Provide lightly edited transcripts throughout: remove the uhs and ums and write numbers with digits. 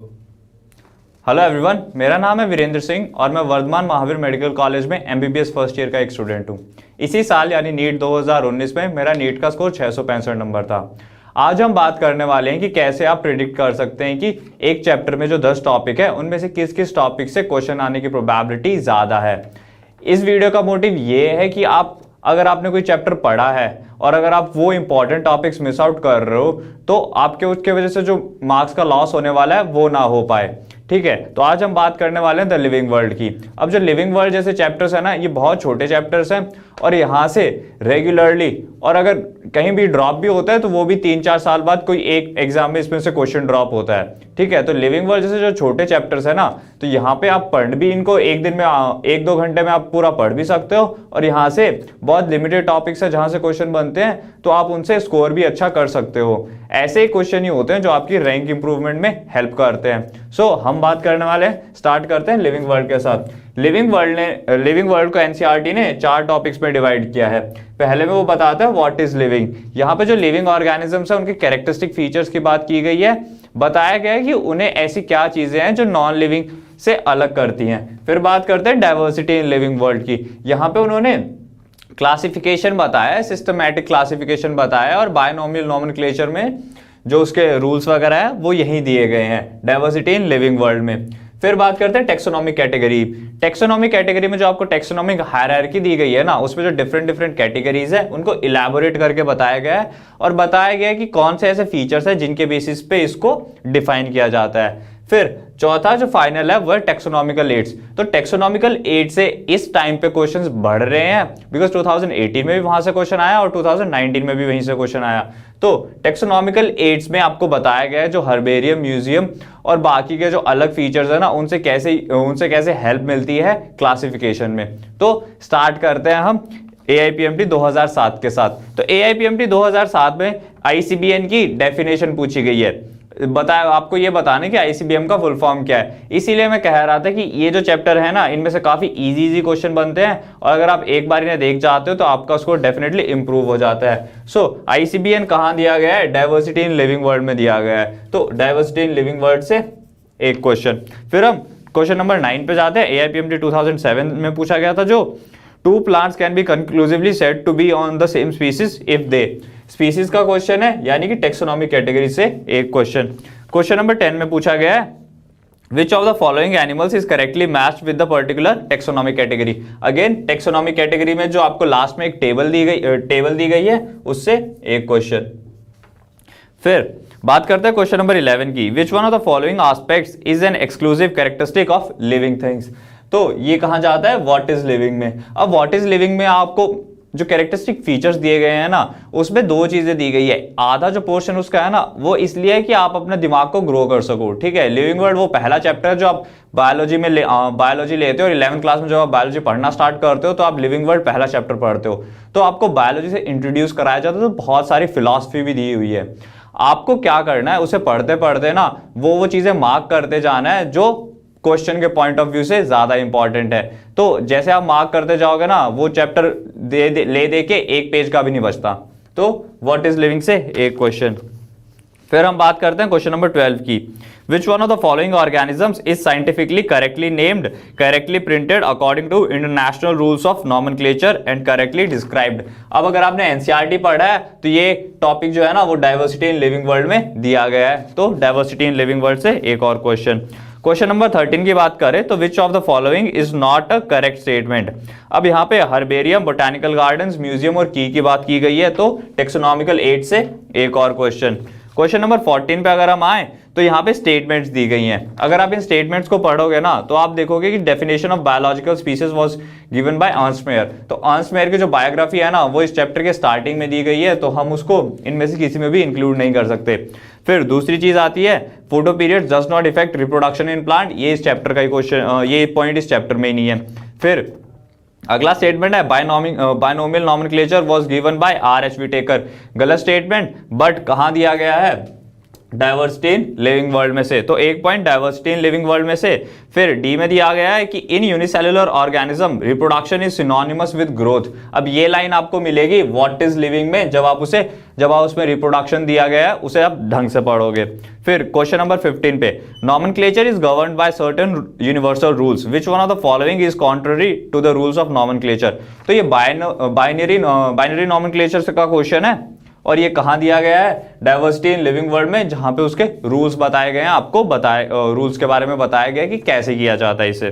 Hello everyone, मेरा नाम है वीरेंद्र सिंह और मैं वर्धमान महावीर मेडिकल कॉलेज में एमबीबीएस फर्स्ट ईयर का एक स्टूडेंट हूं। इसी साल यानी नीट 2019 में मेरा नीट का स्कोर 665 नंबर था। आज हम बात करने वाले हैं कि कैसे आप प्रिडिक्ट कर सकते हैं कि एक चैप्टर में जो 10 टॉपिक है उनमें से किस किस टॉपिक से क्वेश्चन आने की प्रोबेबिलिटी ज़्यादा है। इस वीडियो का मोटिव ये है कि अगर आपने कोई चैप्टर पढ़ा है और अगर आप वो इंपॉर्टेंट टॉपिक्स मिस आउट कर रहे हो तो आपके उसके वजह से जो मार्क्स का लॉस होने वाला है वो ना हो पाए। ठीक है, तो आज हम बात करने वाले हैं द लिविंग वर्ल्ड की। अब जो लिविंग वर्ल्ड जैसे चैप्टर्स है ना, ये बहुत छोटे चैप्टर्स हैं और यहाँ से रेगुलरली और अगर कहीं भी ड्रॉप भी होता है तो वो भी 3-4 साल बाद कोई एक एग्जाम में इसमें से क्वेश्चन ड्रॉप होता है। ठीक है, तो लिविंग वर्ल्ड जैसे जो छोटे चैप्टर्स है ना, तो यहाँ पे आप पढ़ भी इनको एक दिन में 1-2 घंटे में आप पूरा पढ़ भी सकते हो और यहाँ से बहुत लिमिटेड टॉपिक्स है जहाँ से क्वेश्चन बनते हैं तो आप उनसे स्कोर भी अच्छा कर सकते हो। ऐसे ही क्वेश्चन ही होते हैं जो आपकी रैंक इंप्रूवमेंट में हेल्प करते हैं। सो हम बात करने वाले हैं, स्टार्ट करते हैं लिविंग वर्ल्ड के साथ। लिविंग वर्ल्ड को एनसीईआरटी ने 4 टॉपिक्स में डिवाइड किया है। पहले में वो बताता है व्हाट इज लिविंग। यहाँ पे जो लिविंग ऑर्गेनिजम्स है उनके कैरेक्टरिस्टिक फीचर्स की बात की गई है। बताया गया है कि उन्हें ऐसी क्या चीजें हैं जो नॉन लिविंग से अलग करती हैं। फिर बात करते हैं डाइवर्सिटी इन लिविंग वर्ल्ड की। यहाँ पे उन्होंने क्लासिफिकेशन बताया है, सिस्टमैटिक क्लासिफिकेशन बताया है और बायनोमियल नोमेनक्लेचर में जो उसके रूल्स वगैरह है वो यहीं दिए गए हैं डाइवर्सिटी इन लिविंग वर्ल्ड में। फिर बात करते हैं टेक्सोनॉमिक कैटेगरी। टेक्सोनॉमिक कैटेगरी में जो आपको टेक्सोनॉमिक हायरार्की दी गई है ना, उसमें जो डिफरेंट कैटेगरीज है उनको इलैबोरेट करके बताया गया है और बताया गया है कि कौन से ऐसे फीचर्स है जिनके बेसिस पे इसको डिफाइन किया जाता है। फिर चौथा जो फाइनल है वह टेक्सोनॉमिकल एड्स। तो टेक्सोनॉमिकल एड से इस टाइम पे क्वेश्चंस बढ़ रहे हैं बिकॉज 2018 में भी वहां से क्वेश्चन आया और 2019 में भी वहीं से क्वेश्चन आया। तो टेक्सोनॉमिकल एड्स में आपको बताया गया है जो हर्बेरियम, म्यूजियम और बाकी के जो अलग फीचर्स है ना उनसे कैसे हेल्प मिलती है क्लासिफिकेशन में। तो स्टार्ट करते हैं हम AIPMT 2007 के साथ। तो AIPMT 2007 में ICBN की डेफिनेशन पूछी गई है। आपको ये बताने कि ICBM का फुल फॉर्म क्या है। इसीलिए मैं कह रहा था कि ये जो चैप्टर है ना इनमें से काफी इजी क्वेश्चन बनते हैं और अगर आप एक बार इन्हें देख जाते हो तो आपका स्कोर डेफिनेटली इंप्रूव हो जाता है। सो ICBN कहाँ दिया गया है? डाइवर्सिटी इन लिविंग वर्ल्ड में दिया गया है। तो डाइवर्सिटी इन लिविंग वर्ल्ड से एक क्वेश्चन। फिर हम क्वेश्चन नंबर 9 पे जाते हैं। AIPMT 2007 में पूछा गया था जो 2 plants can be conclusively said to be on the same species if they। Species का क्वेश्चन है यानी कि टेक्सोनॉमिक कैटेगरी से एक क्वेश्चन। क्वेश्चन नंबर 10 में पूछा गया है Which of the following animals is correctly matched with the particular taxonomic category। Again taxonomic category में जो आपको लास्ट में एक टेबल दी गई है उससे एक क्वेश्चन। फिर बात करते हैं क्वेश्चन नंबर 11 की। Which one of the following aspects is an exclusive characteristic of living things। तो ये कहां जाता है? व्हाट इज लिविंग में। अब व्हाट इज लिविंग में आपको जो कैरेक्टरिस्टिक फीचर्स दिए गए हैं ना उसमें 2 चीजें दी गई है। आधा जो पोर्शन उसका है ना वो इसलिए है कि आप अपने दिमाग को ग्रो कर सको। ठीक है, लिविंग वर्ल्ड वो पहला चैप्टर है जो आप बायोलॉजी लेते हो और 11th क्लास में जब आप बायोलॉजी पढ़ना स्टार्ट करते हो तो आप लिविंग वर्ल्ड पहला चैप्टर पढ़ते हो तो आपको बायोलॉजी से इंट्रोड्यूस कराया जाता है। तो बहुत सारी फिलॉसफी भी दी हुई है। आपको क्या करना है, उसे पढ़ते पढ़ते ना वो चीजें मार्क करते जाना है जो क्वेश्चन के पॉइंट ऑफ व्यू से ज्यादा इंपॉर्टेंट है। तो जैसे आप मार्क करते जाओगे ना वो चैप्टर दे के एक पेज का भी नहीं बचता। तो व्हाट इज लिविंग से एक क्वेश्चन। फिर हम बात करते हैं क्वेश्चन नंबर 12 की। Which one of the following organisms is scientifically correctly named, correctly printed according to international rules of nomenclature and correctly described। अब अगर आपने NCERT पढ़ा है तो ये टॉपिक जो है ना वो डाइवर्सिटी इन लिविंग वर्ल्ड में दिया गया है। तो डाइवर्सिटी इन लिविंग वर्ल्ड से एक और क्वेश्चन। क्वेश्चन नंबर 13 की बात करें तो which of the following is not a correct statement. अब यहाँ पे हर्बेरियम, बोटानिकल गार्डन्स, म्यूजियम और की बात की गई है। तो टेक्सोनॉमिकल एड से एक और क्वेश्चन। क्वेश्चन नंबर 14 पे अगर हम आए तो यहाँ पे स्टेटमेंट्स दी गई हैं। अगर आप इन स्टेटमेंट्स को पढ़ोगे ना तो आप देखोगे कि definition of biological species was given by Ernst Mayr. तो अर्नस्ट मेयर की जो बायोग्राफी है ना वो इस चैप्टर के स्टार्टिंग में दी गई है तो हम उसको इनमें से किसी में भी इंक्लूड नहीं कर सकते। फिर दूसरी चीज आती है photo period does not effect reproduction in plant. ये इस चैप्टर का ही क्वेश्चन, ये पॉइंट इस चैप्टर में ही नहीं है। फिर अगला स्टेटमेंट है binomial nomenclature was given by R.H. Whittaker। गलत स्टेटमेंट, बट कहां दिया गया है? डाइवर्सिटी इन लिविंग वर्ल्ड में से, तो एक point diversity in living world में से। फिर डी में दिया गया है कि इन unicellular organism reproduction is synonymous with growth. अब ये लाइन आपको मिलेगी व्हाट इज लिविंग में, जब आप उसमें रिप्रोडक्शन दिया गया है उसे आप ढंग से पढ़ोगे। फिर क्वेश्चन नंबर 15 पे, nomenclature is governed by certain universal rules, which one of the following is contrary to the rules of nomenclature. तो ये बाइनरी नॉमेनक्लेचर से का क्वेश्चन है और ये कहां दिया गया है, डाइवर्सिटी इन लिविंग वर्ल्ड में, जहां पे उसके रूल्स बताए गए हैं, आपको रूल्स के बारे में बताया गया है कि कैसे किया जाता है इसे।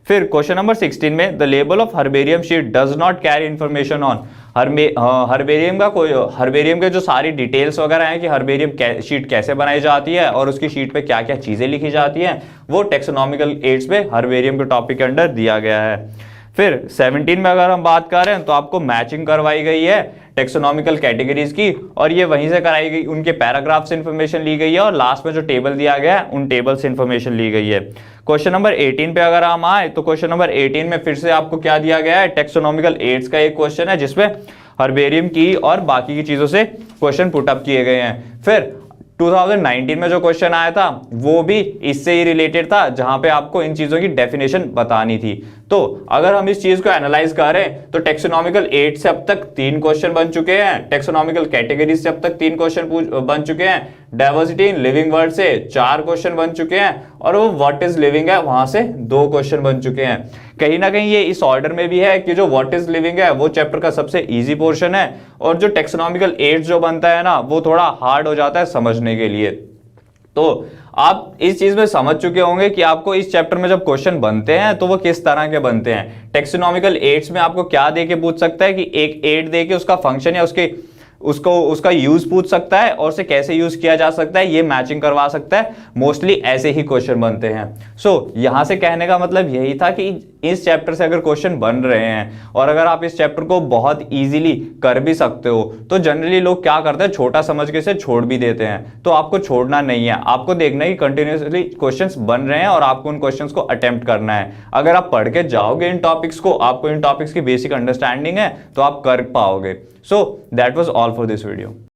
फिर क्वेश्चन नंबर 16 में, the label of herbarium sheet does not carry information on, herbarium के जो सारी डिटेल्स वगैरह हैं कि हर्बेरियम शीट कैसे बनाई जाती है और उसकी शीट पे क्या क्या चीजें लिखी जाती हैं, वो टेक्सोनॉमिकल एड्स पे हर्बेरियम के टॉपिक के अंडर दिया गया है। फिर 17 में अगर हम बात करें तो आपको मैचिंग करवाई गई है टेक्सोनॉमिकल कैटेगरीज की, और ये वहीं से कराई गई, उनके पैराग्राफ से इंफॉर्मेशन ली गई है और लास्ट में जो टेबल दिया गया है उन टेबल से इंफॉर्मेशन ली गई है। क्वेश्चन नंबर 18 पे अगर हम आए तो क्वेश्चन नंबर 18 में फिर से आपको क्या दिया गया है, टेक्सोनॉमिकल एड्स का एक क्वेश्चन है जिसमें हर्बेरियम की और बाकी की चीजों से क्वेश्चन पुटअप किए गए हैं। फिर 2019 में जो क्वेश्चन आया था वो भी इससे ही रिलेटेड था, जहां पे आपको इन चीजों की डेफिनेशन बतानी थी। तो अगर हम इस चीज को एनालाइज करें तो टेक्सोनॉमिकल एड से अब तक 3 क्वेश्चन बन चुके हैं, टेक्सोनॉमिकल कैटेगरीज से अब तक 3 क्वेश्चन बन चुके हैं, डाइवर्सिटी इन लिविंग वर्ल्ड से 4 क्वेश्चन बन चुके हैं, और वो व्हाट इज लिविंग है वहां से 2 क्वेश्चन बन चुके हैं। कहीं ना कहीं ये इस ऑर्डर में भी है कि जो व्हाट इज लिविंग है वो चैप्टर का सबसे इजी पोर्शन है, और जो टेक्सोनॉमिकल एड्स जो बनता है ना वो थोड़ा हार्ड हो जाता है समझने के लिए। तो आप इस चीज में समझ चुके होंगे कि आपको इस चैप्टर में जब क्वेश्चन बनते हैं तो वो किस तरह के बनते हैं। टेक्सोनॉमिकल एड्स में आपको क्या देके पूछ सकता है कि एक एड देके उसका फंक्शन या उसका यूज पूछ सकता है और उसे कैसे यूज किया जा सकता है, ये मैचिंग करवा सकता है। मोस्टली ऐसे ही क्वेश्चन बनते हैं। सो यहां से कहने का मतलब यही था कि इस चैप्टर से अगर क्वेश्चन बन रहे हैं और अगर आप इस चैप्टर को बहुत इजीली कर भी सकते हो तो जनरली लोग क्या करते हैं, छोटा समझ के से छोड़ भी देते हैं। तो आपको छोड़ना नहीं है, आपको देखना है कि कंटिन्यूसली क्वेश्चंस बन रहे हैं और आपको उन क्वेश्चंस को अटेम्प्ट करना है। अगर आप पढ़ के जाओगे इन टॉपिक्स को, आपको इन टॉपिक्स की बेसिक अंडरस्टैंडिंग है तो आप कर पाओगे। So that was all for this video.